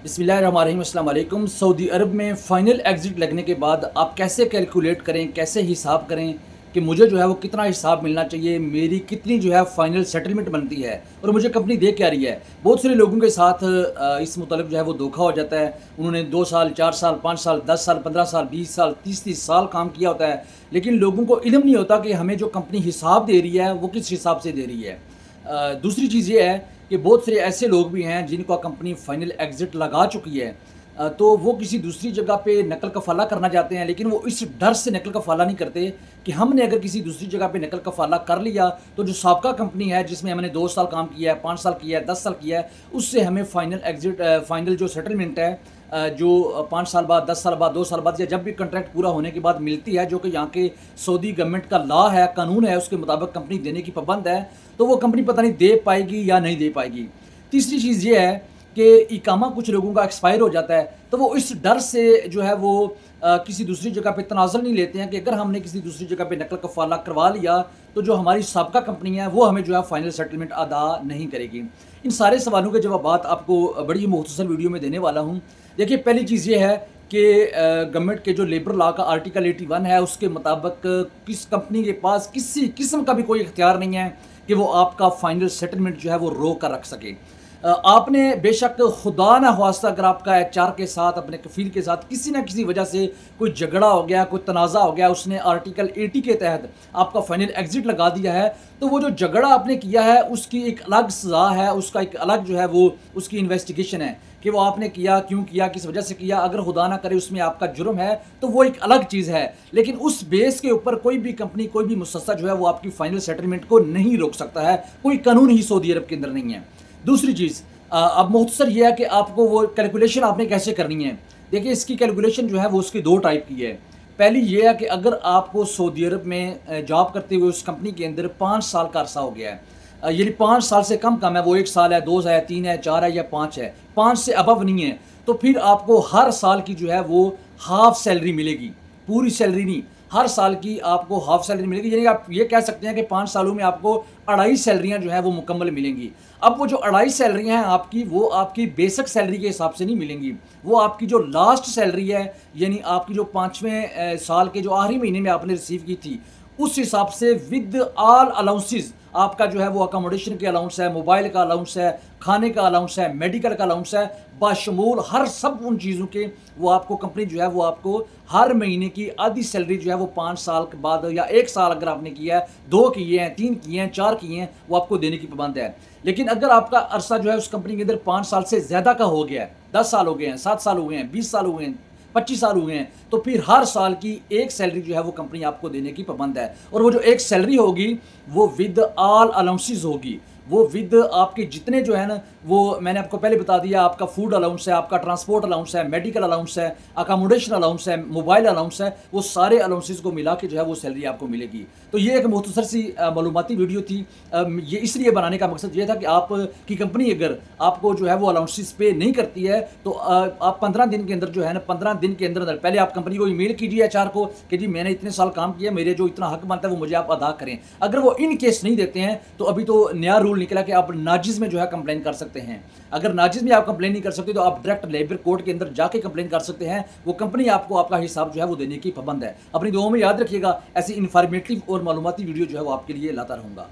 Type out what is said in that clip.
बिस्मिल्लाहिर्रहमानिर्रहीम। अस्सलाम वालेकुम। सऊदी अरब में फ़ाइनल एग्ज़िट लगने के बाद आप कैसे कैलकुलेट करें, कैसे हिसाब करें कि मुझे जो है वो कितना हिसाब मिलना चाहिए, मेरी कितनी जो है फ़ाइनल सेटलमेंट बनती है और मुझे कंपनी दे क्या रही है। बहुत सारे लोगों के साथ इस मुतालिक जो है वो धोखा हो जाता है। उन्होंने 2 साल, 4 साल, 5 साल, 10 साल, 15 साल, 20 साल, 30-30 साल काम किया होता है, लेकिन लोगों को इल्म नहीं होता कि हमें जो कंपनी हिसाब दे रही है वो किस हिसाब से दे रही है। दूसरी चीज़ ये है कि बहुत सारे ऐसे लोग भी हैं जिनको कंपनी फ़ाइनल एग्ज़िट लगा चुकी है, तो वो किसी दूसरी जगह पे नकल कफ़ाला करना चाहते हैं, लेकिन वो इस डर से नकल कफ़ाला नहीं करते कि हमने अगर किसी दूसरी जगह पे नकल कफ़ाला कर लिया तो जो साबका कंपनी है जिसमें हमने 2 साल काम किया है, 5 साल किया है, 10 साल किया है, उससे हमें फ़ाइनल एग्ज़िट फ़ाइनल जो सेटलमेंट है जो 5 साल बाद, 10 साल बाद, 2 साल बाद या जब भी कॉन्ट्रैक्ट पूरा होने के बाद मिलती है, जो कि यहाँ के सऊदी गवर्नमेंट का लॉ है, कानून है, उसके मुताबिक कंपनी देने की पाबंद है, तो वो कंपनी पता नहीं दे पाएगी या नहीं दे पाएगी। तीसरी चीज़ ये है कि इकामा कुछ लोगों का एक्सपायर हो जाता है, तो वो इस डर से जो है वो किसी दूसरी जगह पे तनाज़ुल नहीं लेते हैं कि अगर हमने किसी दूसरी जगह पे नकल कफ़ाला करवा लिया तो जो हमारी साबका कंपनी है वो हमें जो है फ़ाइनल सेटलमेंट अदा नहीं करेगी। इन सारे सवालों के जवाबात आपको बड़ी मुख्तसर वीडियो में देने वाला हूँ। देखिए, पहली चीज़ ये है कि गवर्नमेंट के जो लेबर लॉ का आर्टिकल 81 है उसके मुताबिक किस कंपनी के पास किसी किस्म का भी कोई इख्तियार नहीं है कि वो आपका फ़ाइनल सेटलमेंट जो है वो रोक कर रख सके। आपने बेशक खुदा न ख्वास्ता अगर आपका एचआर के साथ, अपने कफ़ील के साथ किसी न किसी वजह से कोई झगड़ा हो गया, कोई तनाज़ा हो गया, उसने आर्टिकल 80 के तहत आपका फ़ाइनल एग्ज़िट लगा दिया है, तो वो जो झगड़ा आपने किया है उसकी एक अलग सज़ा है, उसका एक अलग जो है वो उसकी इन्वेस्टिगेशन है कि वो आपने किया, क्यों किया, किस वजह से किया। अगर खुदा ना करे उसमें आपका जुर्म है तो वो एक अलग चीज़ है, लेकिन उस बेस के ऊपर कोई भी कंपनी, कोई भी मुसस्सा जो है वो आपकी फ़ाइनल सेटलमेंट को नहीं रोक सकता है। कोई कानून ही सऊदी अरब के अंदर नहीं है। दूसरी चीज़, अब मुख्तसर ये है कि आपको वो कैलकुलेशन आपने कैसे करनी है। देखिए, इसकी कैलकुलेशन जो है वो उसकी 2 टाइप की है। पहली ये है कि अगर आपको सऊदी अरब में जॉब करते हुए उस कंपनी के अंदर 5 साल का अरसा हो गया है, यानी 5 साल से कम है, वो 1 साल है, 2 है, 3 है, 4 है या 5 है, 5 से अबव नहीं है, तो फिर आपको हर साल की जो है वो हाफ़ सैलरी मिलेगी, पूरी सैलरी नहीं। हर साल की आपको हाफ़ सैलरी मिलेगी, यानी आप ये कह सकते हैं कि 5 सालों में आपको 2.5 सैलरियाँ जो हैं वो मुकम्मल मिलेंगी। अब वो जो 2.5 सैलरियाँ हैं आपकी, वो आपकी बेसिक सैलरी के हिसाब से नहीं मिलेंगी, वो आपकी जो लास्ट सैलरी है, यानी आपकी जो 5वें साल के जो आखिरी महीने में आपने रिसीव की थी, उस हिसाब से विद ऑल अलाउंसेस आपका जो है वो अकोमोडेशन के अलाउंस है, मोबाइल का अलाउंस है, खाने का अलाउंस है, मेडिकल का अलाउंस है, बाशमूल हर सब उन चीज़ों के वो आपको कंपनी जो है वो आपको हर महीने की आधी सैलरी जो है वो 5 साल के बाद या 1 साल अगर आपने किया है, 2 किए हैं, 3 किए हैं, 4 किए हैं, वो आपको देने की पाबंद है। लेकिन अगर आपका अरसा जो है उस कंपनी के अंदर 5 साल से ज़्यादा का हो गया है, 10 साल हो गए हैं, 7 साल हो गए हैं, 20 साल हो गए हैं, 25 साल हुए हैं, तो फिर हर साल की एक सैलरी जो है वो कंपनी आपको देने की पाबंद है। और वो जो एक सैलरी होगी वो विद ऑल अलाउंसेस होगी, वो विद आपके जितने जो है ना, वो मैंने आपको पहले बता दिया, आपका फूड अलाउंस है, आपका ट्रांसपोर्ट अलाउंस है, मेडिकल अलाउंस है, अकोमोडेशन अलाउंस है, मोबाइल अलाउंस है, वो सारे अलाउंसेस को मिला के जो है वो सैलरी आपको मिलेगी। तो ये एक मुख्तसर सी मालूमाती वीडियो थी। ये इसलिए बनाने का मकसद ये था कि आप की कंपनी अगर आपको जो है वो अलाउंसेस पे नहीं करती है तो आप 15 दिन के अंदर जो है ना, 15 दिन के अंदर पहले आप कंपनी को ईमेल कीजिए एचआर को कि जी मैंने इतने साल काम किया, मेरे जो इतना हक बनता है वो मुझे आप अदा करें। अगर वो इन केस नहीं देते हैं तो अभी तो नया रूल निकला कि आप नाजिज़ में जो है कंप्लेन कर सकते हैं। अगर नाजिज़ में आप कंप्लेन नहीं कर सकते तो आप डायरेक्ट लेबर कोर्ट के अंदर जाके कंप्लेन कर सकते हैं। वो कंपनी आपको आपका हिसाब जो है वो देने की पाबंद है। अपनी दुआओं में याद रखिएगा, ऐसी इन्फॉर्मेटिव और मालूमाती वीडियो जो है वो आपके लिए लाता रहूँगा।